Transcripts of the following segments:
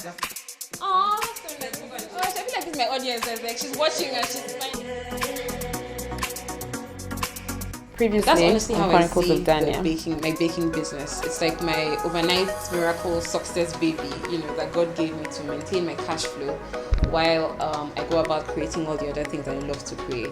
Oh, that's so nice. Oh, I feel like it's my audience. Like she's watching and she's fine. That's Previously honestly on how I Chronicles of see Dania. my baking business. It's like my overnight miracle success baby, that God gave me to maintain my cash flow while I go about creating all the other things that I love to create.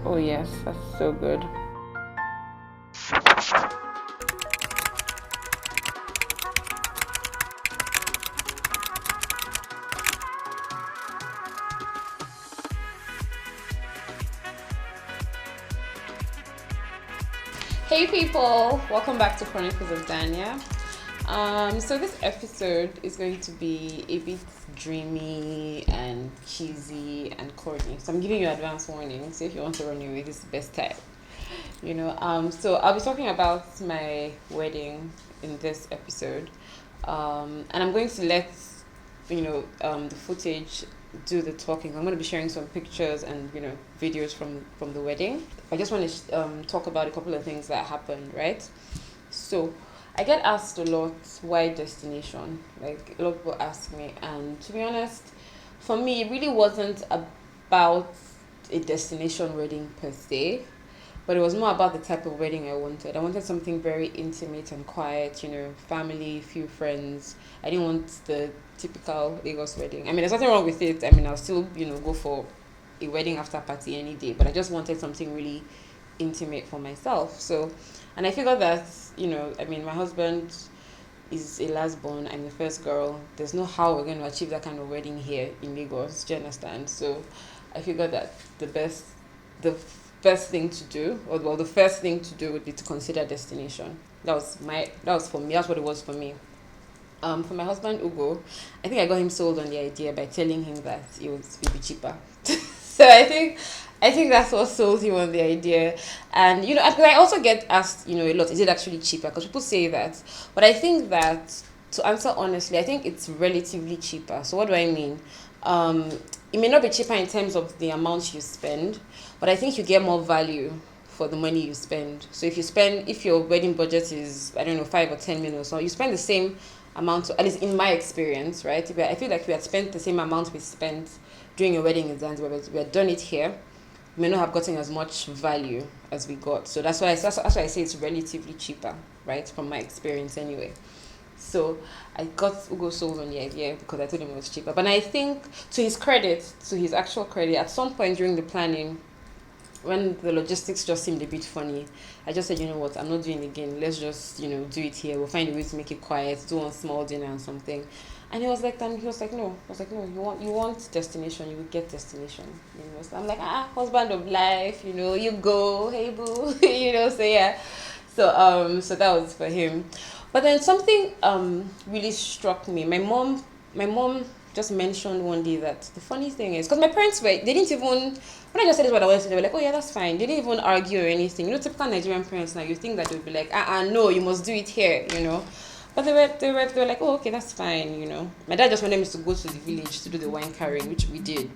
Oh yes, that's so good. Hey people, welcome back to Chronicles of Dania. So this episode is going to be a bit dreamy and cheesy and corny. So I'm giving you advance warning. So if you want to run away, this is the best time. So I'll be talking about my wedding in this episode, and I'm going to let the footage do the talking. I'm going to be sharing some pictures and videos from the wedding. I just want to talk about a couple of things that happened, right? So I get asked a lot, why destination? Like a lot of people ask me, and to be honest, for me it really wasn't about a destination wedding per se, but it was more about the type of wedding I wanted. I wanted something very intimate and quiet, family, few friends. I didn't want the typical Lagos wedding. I mean, there's nothing wrong with it. I mean, I'll still, go for a wedding after party any day, but I just wanted something really intimate for myself. So, and I figured that, my husband is a last born. I'm the first girl. There's no how we're going to achieve that kind of wedding here in Lagos. Do you understand? So, I figured that the best thing to do, or well, the first thing to do would be to consider destination. That was for me. That's what it was for me. For my husband Ugo, I think I got him sold on the idea by telling him that it would be cheaper. So I think that's what sold him on the idea. And I also get asked, a lot, is it actually cheaper? Because people say that, but I think that, to answer honestly, I think it's relatively cheaper. So what do I mean? It may not be cheaper in terms of the amount you spend, but I think you get more value for the money you spend. So if your wedding budget is, I don't know, 5 or 10 million, so you spend the same amount, at least in my experience, right? I feel like we had spent the same amount we spent during a wedding in Zanzibar, but we had done it here, we may not have gotten as much value as we got. So that's why I say it's relatively cheaper, right? From my experience anyway. So I got Ugo sold on the idea because I told him it was cheaper. But I think, to his actual credit, at some point during the planning, when the logistics just seemed a bit funny, I just said, you know what, I'm not doing it again. Let's just, do it here. We'll find a way to make it quiet, do one small dinner and something. And he was like, no. I was like, no, you want destination, you will get destination. So I'm like, husband of life, you go, hey boo, so yeah. So that was for him. But then something really struck me. My mom just mentioned one day that the funny thing is, because my parents they didn't even, when I just said this what I wanted to, they were like, oh yeah, that's fine. They didn't even argue or anything. Typical Nigerian parents now, you think that they'd be like, no, you must do it here. But they were like, oh, okay, that's fine. My dad just wanted me to go to the village to do the wine carrying, which we did.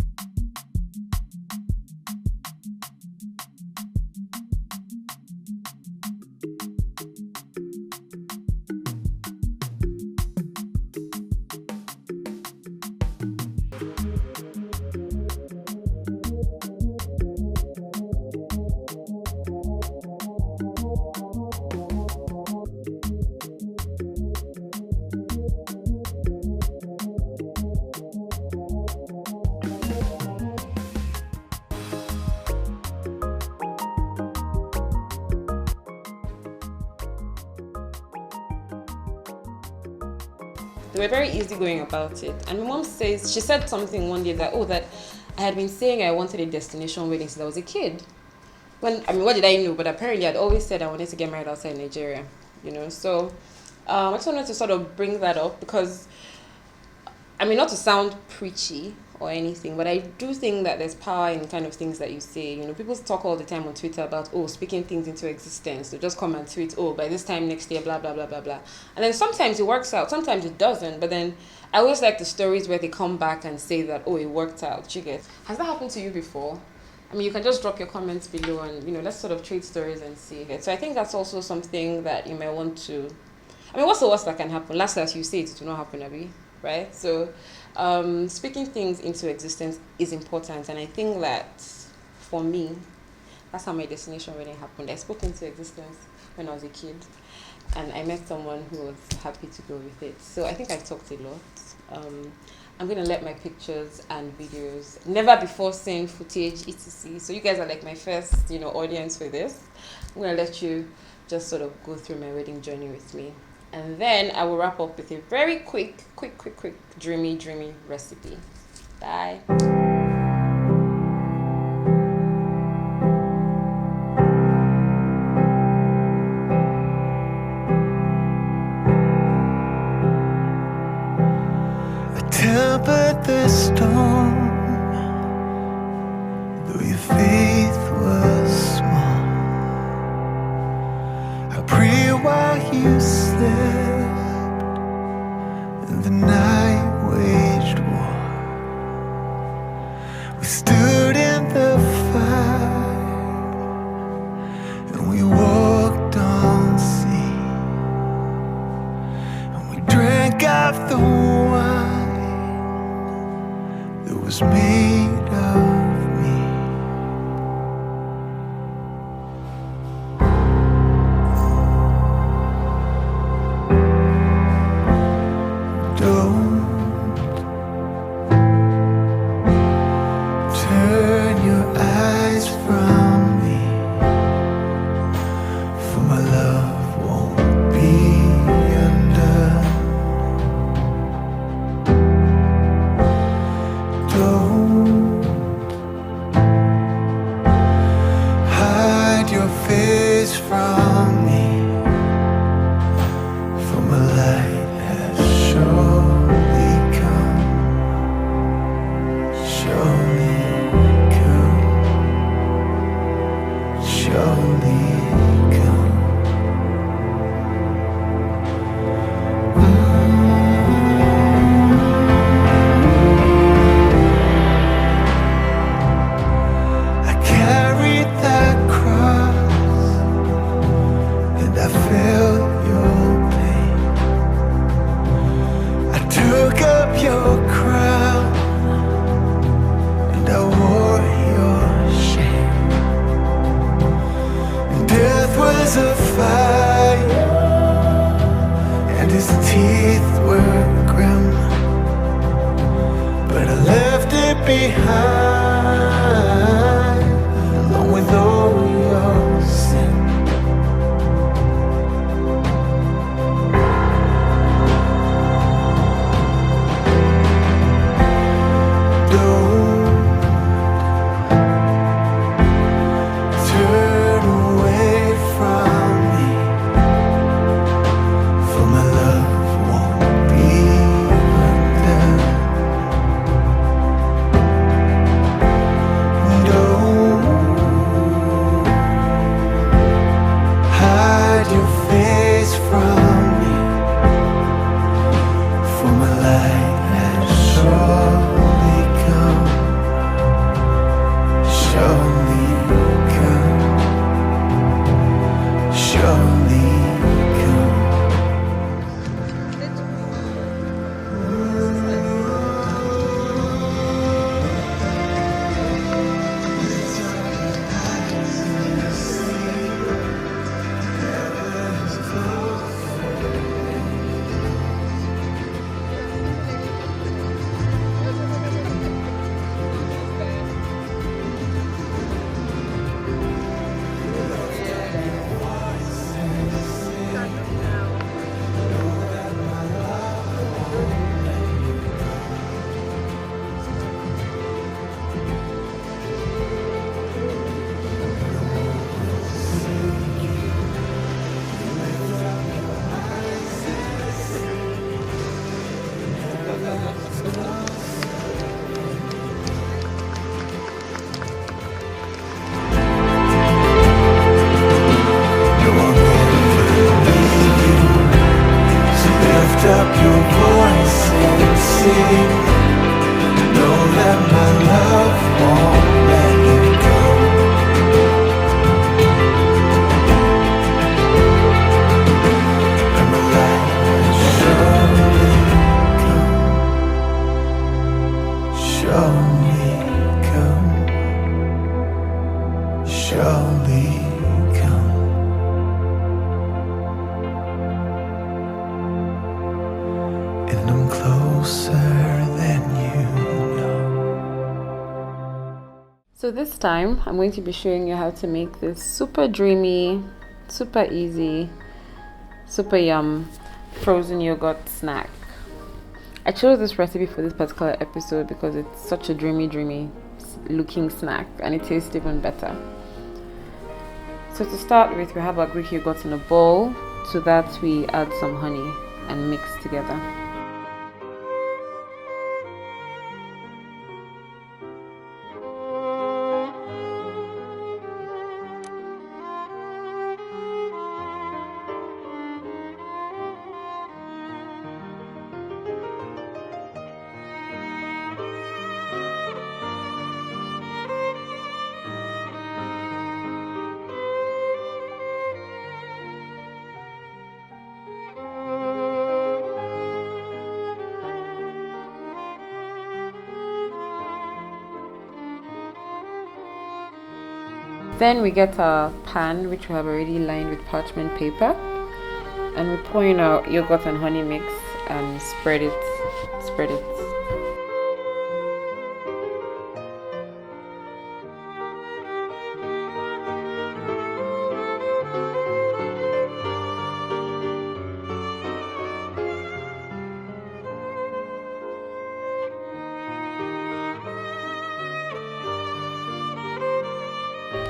They were very easygoing about it. And my mom she said something one day that I had been saying I wanted a destination wedding since I was a kid. What did I know? But apparently I'd always said I wanted to get married outside Nigeria. So I just wanted to sort of bring that up because, not to sound preachy or anything, but I do think that there's power in kind of things that you say. You know, people talk all the time on Twitter about, oh, speaking things into existence. So just come and tweet, oh, by this time next year, blah, blah, blah, blah, blah. And then sometimes it works out, sometimes it doesn't. But then I always like the stories where they come back and say that, oh, it worked out. You get? Has that happened to you before? I mean, you can just drop your comments below and, you know, let's sort of trade stories and see. Okay? So I think that's also something that you may want to... I mean, what's the worst that can happen? Last as you say it will not happen, Abby, right? So speaking things into existence is important. And I think that for me, that's how my destination wedding happened. I spoke into existence when I was a kid. And I met someone who was happy to go with it. So I think I've talked a lot. I'm going to let my pictures and videos, never before seen footage, etc. So you guys are like my first, you know, audience for this. I'm going to let you just sort of go through my wedding journey with me. And then I will wrap up with a very quick, dreamy recipe. Bye. Tempered the storm, though your faith was small. I pray while you slept, and the night waged war. We stood in the fire, and we walked on sea, and we drank of the wine that was made of me. Don't turn your eyes from me, for my love won't be undone. Don't hide your face from me, for my light has surely come, surely come, surely come. I carried that cross, and I felt your pain. I took up your crown, and I wore your shame. And death was a fire, and his teeth were grim, but I left it behind, along with all your sin. Don't turn away from me, for my love won't be undone. surely come, surely come. And I'm closer than you know. So this time I'm going to be showing you how to make this super dreamy, super easy, super yum frozen yogurt snack. I chose this recipe for this particular episode because it's such a dreamy looking snack and it tastes even better. So to start with, we have our Greek yogurt in a bowl. To that we add some honey and mix together. Then we get our pan, which we have already lined with parchment paper, and we pour in our yogurt and honey mix and spread it.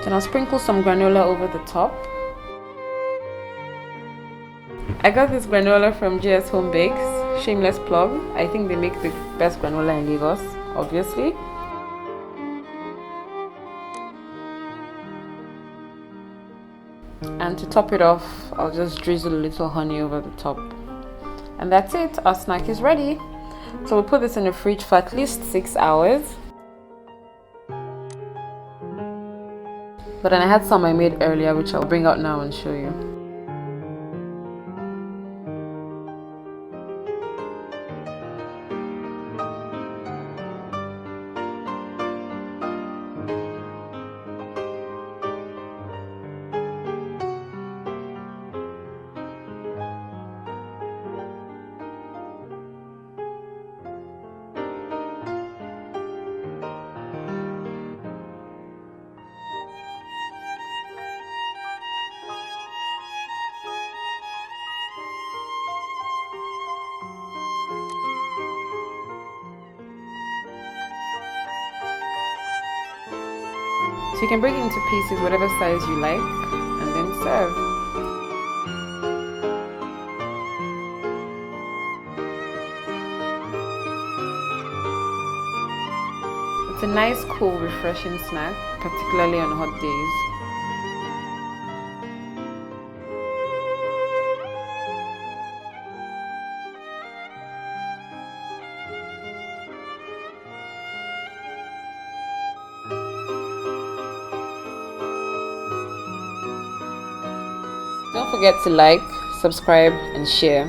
Then I'll sprinkle some granola over the top. I got this granola from JS Home Bakes, shameless plug. I think they make the best granola in Lagos, obviously. And to top it off, I'll just drizzle a little honey over the top. And that's it, our snack is ready. So we'll put this in the fridge for at least 6 hours. But then I had some I made earlier, which I'll bring out now and show you. So you can break it into pieces, whatever size you like, and then serve. It's a nice, cool, refreshing snack, particularly on hot days. Don't forget to like, subscribe, and share.